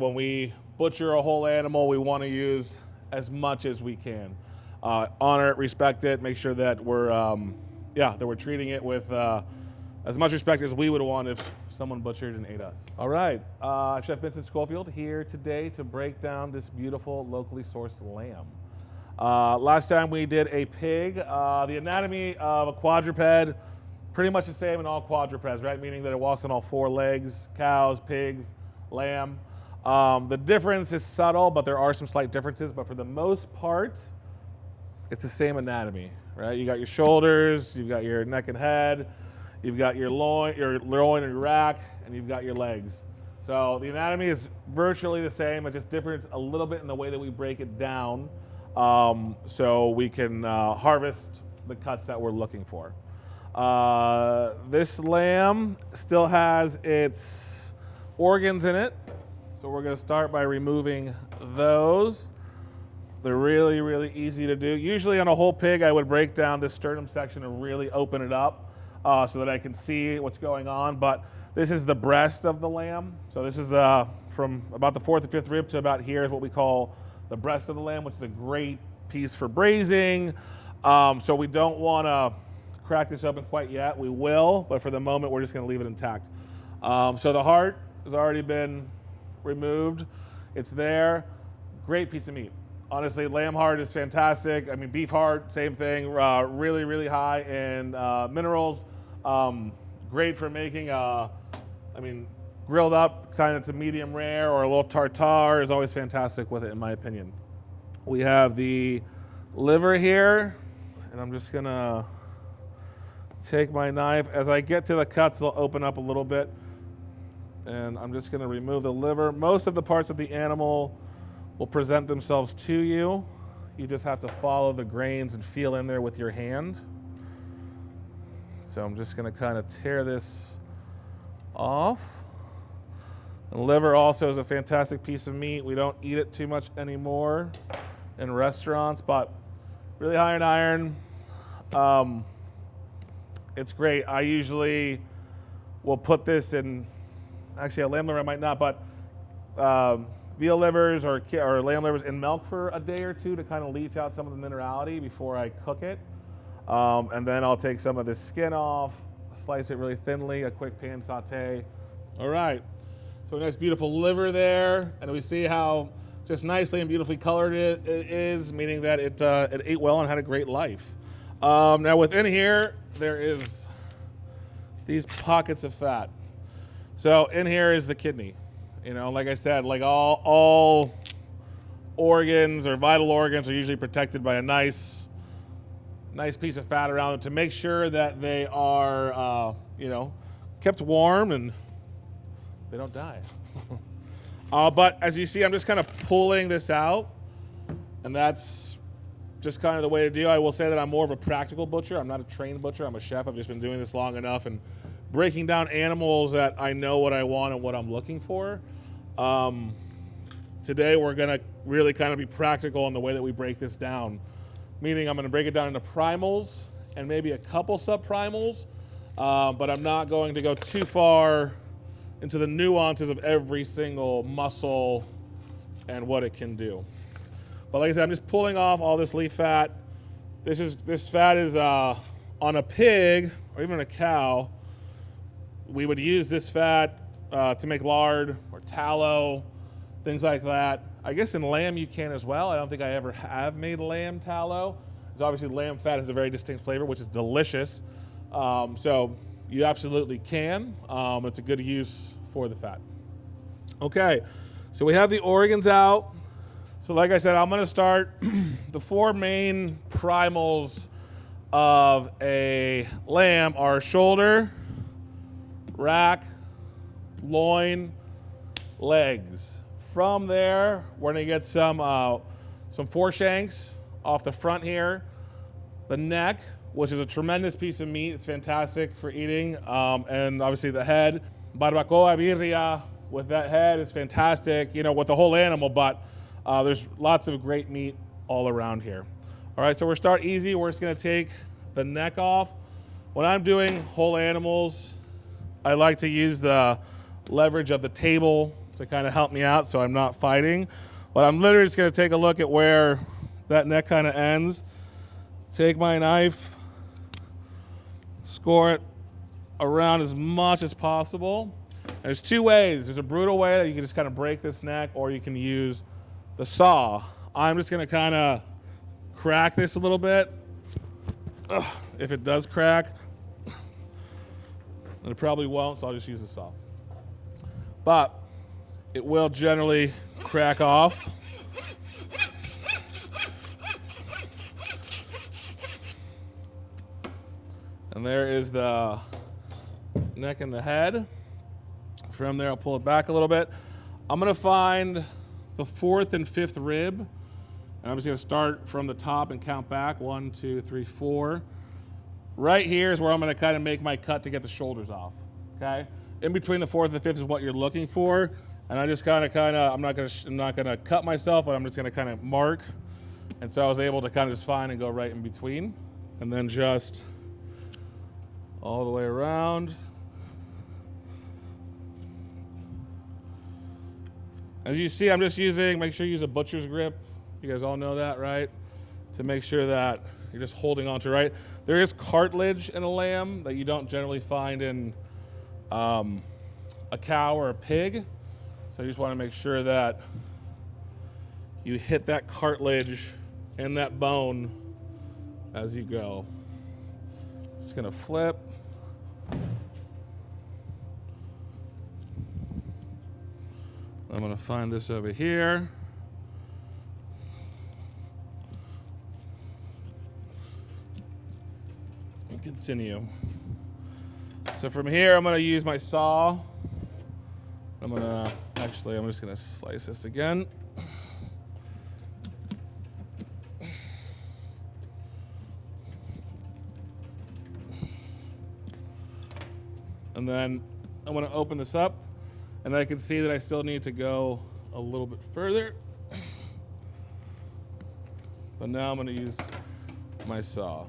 When we butcher a whole animal, we want to use as much as we can. Honor it, respect it, make sure that we're treating it with as much respect as we would want if someone butchered and ate us. All right, Chef Vincent Schofield here today to break down this beautiful locally sourced lamb. Last time we did a pig. The anatomy of a quadruped, pretty much the same in all quadrupeds, right? Meaning that it walks on all four legs, cows, pigs, lamb. The difference is subtle, but there are some slight differences. But for the most part, it's the same anatomy, right? You got your shoulders, you've got your neck and head, you've got your loin and your rack, and you've got your legs. So the anatomy is virtually the same. It's just different a little bit in the way that we break it down, so we can harvest the cuts that we're looking for. This lamb still has its organs in it. So we're going to start by removing those. They're really, really easy to do. Usually on a whole pig, I would break down this sternum section and really open it up so that I can see what's going on. But this is the breast of the lamb. So this is from about the fourth or fifth rib to about here is what we call the breast of the lamb, which is a great piece for braising. So we don't want to crack this open quite yet. We will, but for the moment, we're just going to leave it intact. So the heart has already been removed. It's there. Great piece of meat. Honestly, lamb heart is fantastic. I mean, beef heart, same thing. Really, really high in minerals. Great for making, grilled up kind of to medium rare or a little tartare is always fantastic with it, in my opinion. We have the liver here, and I'm just gonna take my knife. As I get to the cuts, they'll open up a little bit. And I'm just going to remove the liver. Most of the parts of the animal will present themselves to you. You just have to follow the grains and feel in there with your hand. So I'm just going to kind of tear this off. The liver also is a fantastic piece of meat. We don't eat it too much anymore in restaurants, but really high in iron. It's great. I usually will put this in. Actually, a lamb liver I might not, but veal livers or lamb livers in milk for a day or two to kind of leach out some of the minerality before I cook it. And then I'll take some of the skin off, slice it really thinly, a quick pan saute. All right, so a nice beautiful liver there. And we see how just nicely and beautifully colored it is, meaning that it ate well and had a great life. Now within here, there is these pockets of fat. So in here is the kidney. You know, like I said, like all organs or vital organs are usually protected by a nice piece of fat around them to make sure that they are, kept warm and they don't die. But as you see, I'm just kind of pulling this out, and that's just kind of the way to do. I will say that I'm more of a practical butcher. I'm not a trained butcher. I'm a chef. I've just been doing this long enough and breaking down animals that I know what I want and what I'm looking for. Today we're gonna really kind of be practical in the way that we break this down. Meaning I'm gonna break it down into primals and maybe a couple subprimals, but I'm not going to go too far into the nuances of every single muscle and what it can do. But like I said, I'm just pulling off all this leaf fat. This fat is on a pig or even a cow. We would use this fat to make lard or tallow, things like that. I guess in lamb you can as well. I don't think I ever have made lamb tallow. Because obviously lamb fat has a very distinct flavor, which is delicious. So you absolutely can. It's a good use for the fat. Okay, so we have the organs out. So like I said, I'm gonna start the four main primals of a lamb are shoulder, rack, loin, legs. From there, we're gonna get some foreshanks off the front here. The neck, which is a tremendous piece of meat. It's fantastic for eating. And obviously the head. Barbacoa, birria, with that head is fantastic, with the whole animal, but there's lots of great meat all around here. All right, so we're start easy. We're just gonna take the neck off. When I'm doing whole animals, I like to use the leverage of the table to kind of help me out so I'm not fighting. But I'm literally just going to take a look at where that neck kind of ends. Take my knife, score it around as much as possible. There's two ways. There's a brutal way that you can just kind of break this neck, or you can use the saw. I'm just going to kind of crack this a little bit. If it does crack, and it probably won't, so I'll just use the saw. But it will generally crack off. And there is the neck and the head. From there, I'll pull it back a little bit. I'm gonna find the 4th and 5th rib, and I'm just gonna start from the top and count back. 1, 2, 3, 4. Right here is where I'm gonna kind of make my cut to get the shoulders off, okay? In between the 4th and the 5th is what you're looking for, and I just kind of, I'm not gonna cut myself, but I'm just gonna kind of mark. And so I was able to kind of just find and go right in between, and then just all the way around. As you see, I'm just using, make sure you use a butcher's grip. You guys all know that, right? To make sure that you're just holding on to right. There is cartilage in a lamb that you don't generally find in a cow or a pig. So you just want to make sure that you hit that cartilage and that bone as you go. Just gonna flip. I'm gonna find this over here. And continue. So from here, I'm gonna use my saw. I'm just gonna slice this again. And then I'm gonna open this up, and I can see that I still need to go a little bit further. But now I'm gonna use my saw.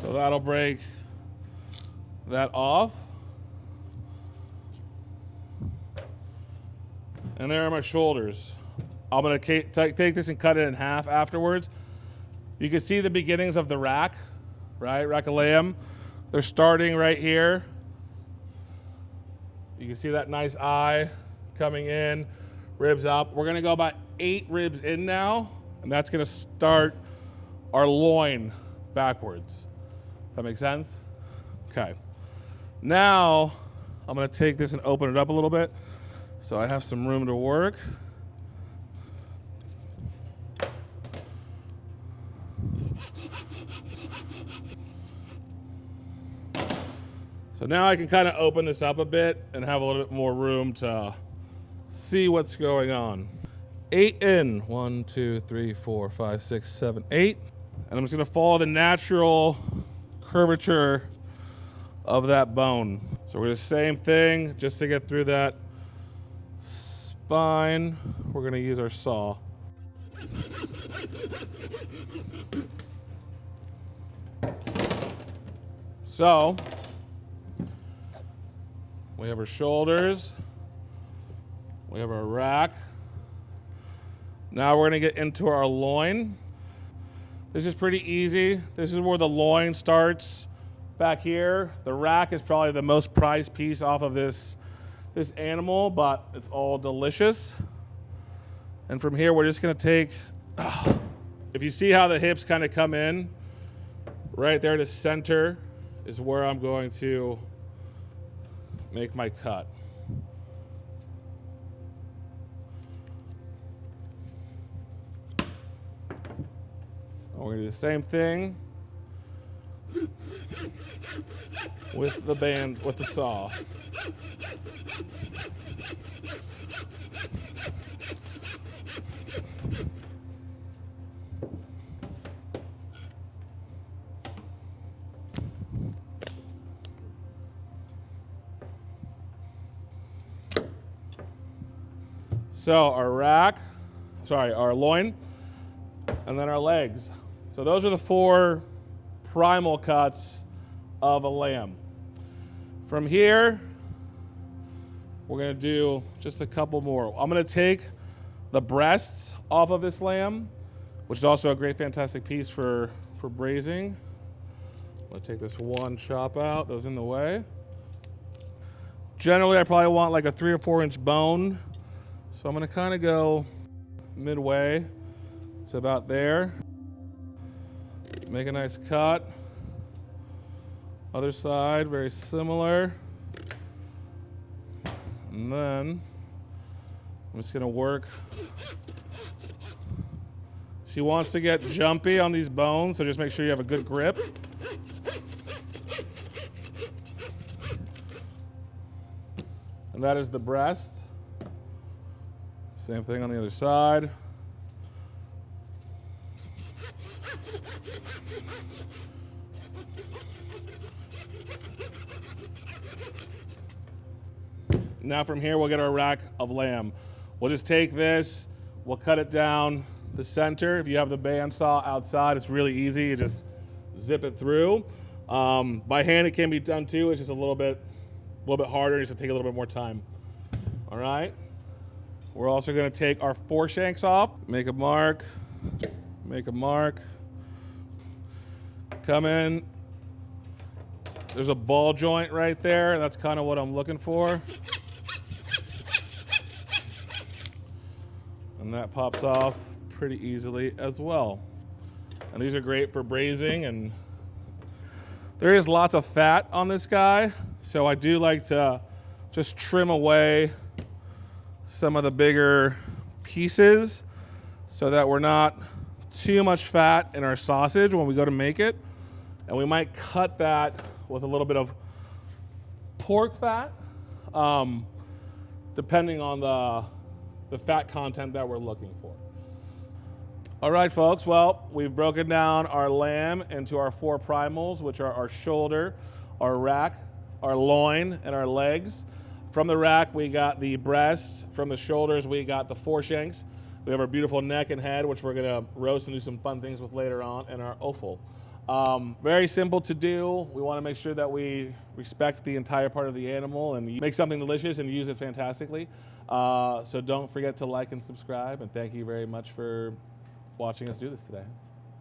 So that'll break that off. And there are my shoulders. I'm gonna take this and cut it in half afterwards. You can see the beginnings of the rack, right? Rack of lamb. They're starting right here. You can see that nice eye coming in, ribs up. We're gonna go about 8 ribs in now, and that's gonna start our loin backwards. That make sense? Okay. Now, I'm gonna take this and open it up a little bit so I have some room to work. So now I can kind of open this up a bit and have a little bit more room to see what's going on. 8 in. 1, 2, 3, 4, 5, 6, 7, 8. And I'm just gonna follow the natural curvature of that bone. So we're gonna do the same thing just to get through that spine. We're gonna use our saw. So we have our shoulders, we have our rack. Now we're gonna get into our loin. This is pretty easy. This is where the loin starts. Back here, the rack is probably the most prized piece off of this animal, but it's all delicious. And from here, we're just gonna take, if you see how the hips kind of come in, right there to center is where I'm going to make my cut. We're gonna do the same thing with the saw. So our rack, our loin, and then our legs. So those are the 4 primal cuts of a lamb. From here, we're gonna do just a couple more. I'm gonna take the breasts off of this lamb, which is also a great, fantastic piece for braising. I'm gonna take this one chop out that was in the way. Generally, I probably want like a 3 or 4 inch bone. So I'm gonna kind of go midway. It's about there. Make a nice cut. Other side, very similar. And then I'm just gonna work. She wants to get jumpy on these bones, so just make sure you have a good grip. And that is the breast. Same thing on the other side. Now from here, we'll get our rack of lamb. We'll just take this, we'll cut it down the center. If you have the bandsaw outside, it's really easy. You just zip it through. By hand, it can be done too. It's just a little bit harder. It's gonna take a little bit more time. All right. We're also gonna take our foreshanks off. Make a mark, come in. There's a ball joint right there. That's kind of what I'm looking for. And that pops off pretty easily as well. And these are great for braising, and there is lots of fat on this guy, so I do like to just trim away some of the bigger pieces so that we're not too much fat in our sausage when we go to make it. And we might cut that with a little bit of pork fat, depending on the fat content that we're looking for. All right, folks, well, we've broken down our lamb into our 4 primals, which are our shoulder, our rack, our loin, and our legs. From the rack, we got the breasts. From the shoulders, we got the foreshanks. We have our beautiful neck and head, which we're gonna roast and do some fun things with later on, and our offal. Very simple to do. We wanna make sure that we respect the entire part of the animal and make something delicious and use it fantastically. So don't forget to like and subscribe, and thank you very much for watching us do this today.